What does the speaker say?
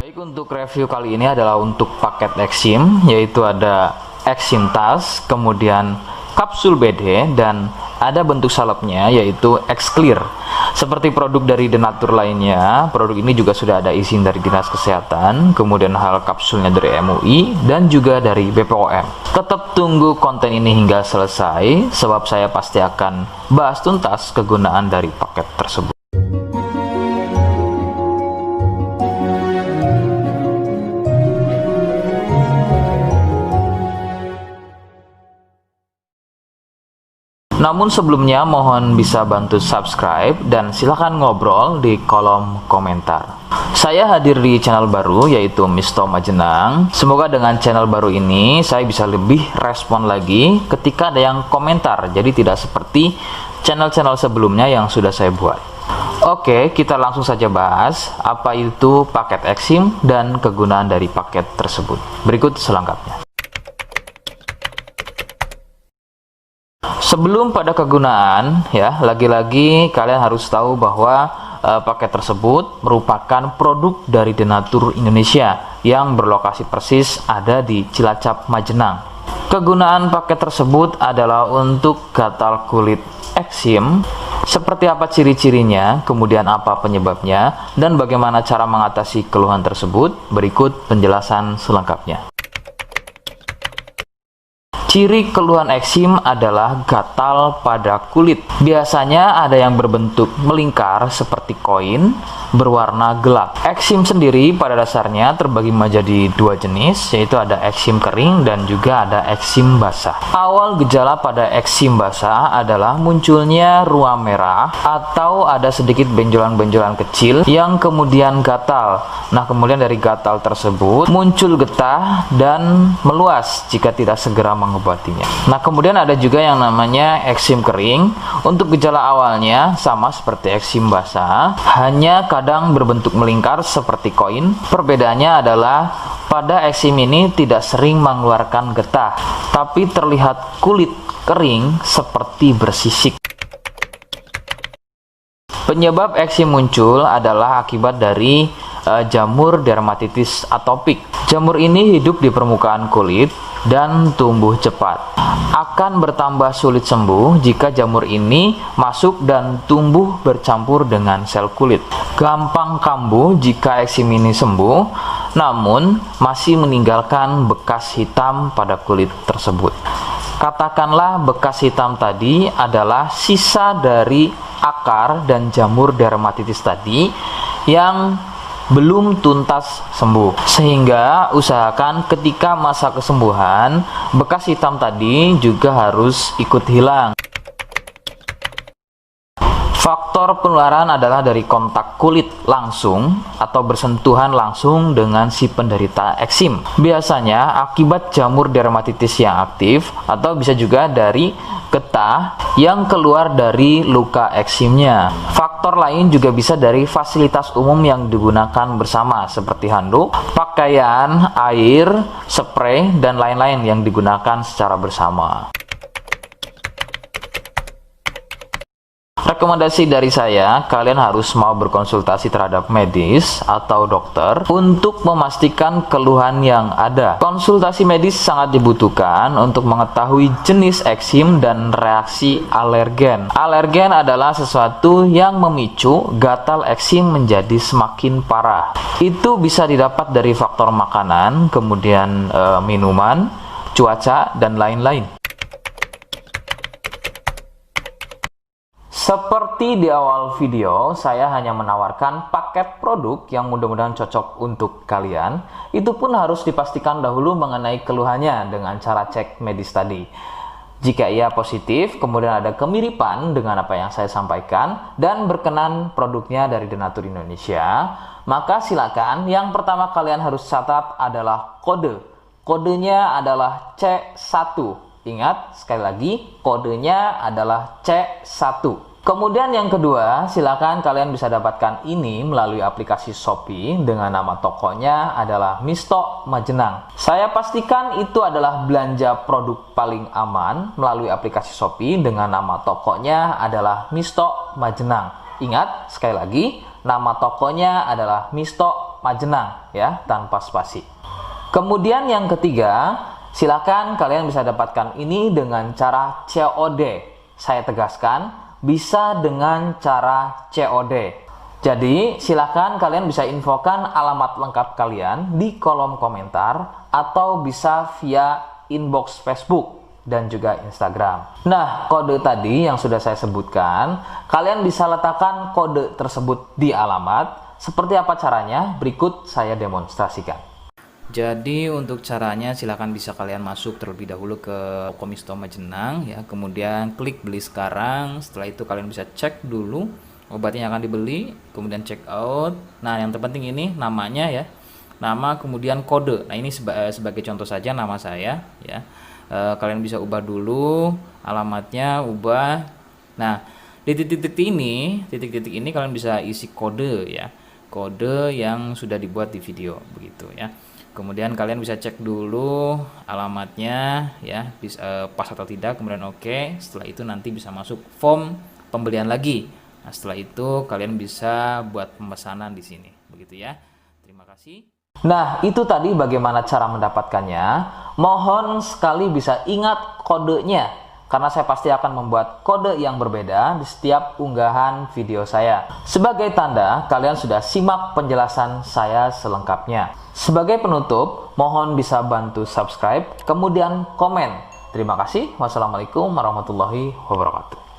Baik, untuk review kali ini adalah untuk paket Exim, yaitu ada Exim Tas, kemudian kapsul BD, dan ada bentuk salepnya yaitu X-Clear. Seperti produk dari Denatur lainnya, produk ini juga sudah ada izin dari Dinas Kesehatan, kemudian hal kapsulnya dari MUI dan juga dari BPOM. Tetap tunggu konten ini hingga selesai, sebab saya pasti akan bahas tuntas kegunaan dari paket tersebut. Namun sebelumnya mohon bisa bantu subscribe dan silahkan ngobrol di kolom komentar. Saya hadir di channel baru yaitu Misto Majenang. Semoga dengan channel baru ini saya bisa lebih respon lagi ketika ada yang komentar. Jadi tidak seperti channel-channel sebelumnya yang sudah saya buat. Oke, kita langsung saja bahas apa itu paket Exim dan kegunaan dari paket tersebut. Berikut selengkapnya. Sebelum pada kegunaan, ya, lagi-lagi kalian harus tahu bahwa paket tersebut merupakan produk dari Denatur Indonesia yang berlokasi persis ada di Cilacap, Majenang. Kegunaan paket tersebut adalah untuk gatal kulit eksim. Seperti apa ciri-cirinya, kemudian apa penyebabnya, dan bagaimana cara mengatasi keluhan tersebut. Berikut penjelasan selengkapnya. Ciri keluhan eksim adalah gatal pada kulit. Biasanya ada yang berbentuk melingkar seperti koin, berwarna gelap. Eksim sendiri pada dasarnya terbagi menjadi dua jenis, yaitu ada eksim kering dan juga ada eksim basah. Awal gejala pada eksim basah adalah munculnya ruam merah atau ada sedikit benjolan-benjolan kecil yang kemudian gatal. Nah, kemudian dari gatal tersebut muncul getah dan meluas jika tidak segera mengobatinya. Nah, kemudian ada juga yang namanya eksim kering. Untuk gejala awalnya sama seperti eksim basah, hanya kadang berbentuk melingkar seperti koin. Perbedaannya adalah pada eksim ini tidak sering mengeluarkan getah, tapi terlihat kulit kering seperti bersisik. Penyebab eksim muncul adalah akibat dari jamur dermatitis atopik. Jamur ini hidup di permukaan kulit dan tumbuh cepat. Akan bertambah sulit sembuh jika jamur ini masuk dan tumbuh bercampur dengan sel kulit. Gampang kambuh jika eksim ini sembuh, namun masih meninggalkan bekas hitam pada kulit tersebut. Katakanlah bekas hitam tadi adalah sisa dari akar dan jamur dermatitis tadi yang belum tuntas sembuh, sehingga usahakan ketika masa kesembuhan bekas hitam tadi juga harus ikut hilang. Faktor penularan adalah dari kontak kulit langsung atau bersentuhan langsung dengan si penderita eksim. Biasanya akibat jamur dermatitis yang aktif atau bisa juga dari getah yang keluar dari luka eksimnya. Faktor lain juga bisa dari fasilitas umum yang digunakan bersama seperti handuk, pakaian, air, spray, dan lain-lain yang digunakan secara bersama. Rekomendasi dari saya, kalian harus mau berkonsultasi terhadap medis atau dokter untuk memastikan keluhan yang ada. Konsultasi medis sangat dibutuhkan untuk mengetahui jenis eksim dan reaksi alergen. Alergen adalah sesuatu yang memicu gatal eksim menjadi semakin parah. Itu bisa didapat dari faktor makanan, kemudian minuman, cuaca, dan lain-lain. Seperti di awal video, saya hanya menawarkan paket produk yang mudah-mudahan cocok untuk kalian. Itu pun harus dipastikan dahulu mengenai keluhannya dengan cara cek medis tadi. Jika ia positif, kemudian ada kemiripan dengan apa yang saya sampaikan dan berkenan produknya dari Denatur Indonesia, maka silakan. Yang pertama kalian harus catat adalah kode. Kodenya adalah C1. Ingat, sekali lagi, kodenya adalah C1. Kemudian yang kedua, silakan kalian bisa dapatkan ini melalui aplikasi Shopee dengan nama tokonya adalah Misto Majenang. Saya pastikan itu adalah belanja produk paling aman melalui aplikasi Shopee dengan nama tokonya adalah Misto Majenang. Ingat, sekali lagi, nama tokonya adalah Misto Majenang ya, tanpa spasi. Kemudian yang ketiga, silakan kalian bisa dapatkan ini dengan cara COD. Saya tegaskan, bisa dengan cara COD. Jadi, silakan kalian bisa infokan alamat lengkap kalian di kolom komentar atau bisa via inbox Facebook dan juga Instagram. Nah, kode tadi yang sudah saya sebutkan, kalian bisa letakkan kode tersebut di alamat. Seperti apa caranya? Berikut saya demonstrasikan. Jadi untuk caranya silahkan bisa kalian masuk terlebih dahulu ke Komisto Majenang ya, kemudian klik beli sekarang. Setelah itu kalian bisa cek dulu obatnya yang akan dibeli, kemudian check out. Nah, yang terpenting ini namanya ya, nama kemudian kode. Nah, ini sebagai contoh saja nama saya ya. Kalian bisa ubah dulu alamatnya, ubah. Nah, di titik-titik ini kalian bisa isi kode ya, kode yang sudah dibuat di video begitu ya. Kemudian kalian bisa cek dulu alamatnya ya, pas atau tidak, kemudian oke. Setelah itu nanti bisa masuk form pembelian lagi. Nah, setelah itu kalian bisa buat pemesanan di sini begitu ya. Terima kasih. Nah, itu tadi bagaimana cara mendapatkannya. Mohon sekali bisa ingat kodenya, karena saya pasti akan membuat kode yang berbeda di setiap unggahan video saya. Sebagai tanda, kalian sudah simak penjelasan saya selengkapnya. Sebagai penutup, mohon bisa bantu subscribe, kemudian komen. Terima kasih. Wassalamualaikum warahmatullahi wabarakatuh.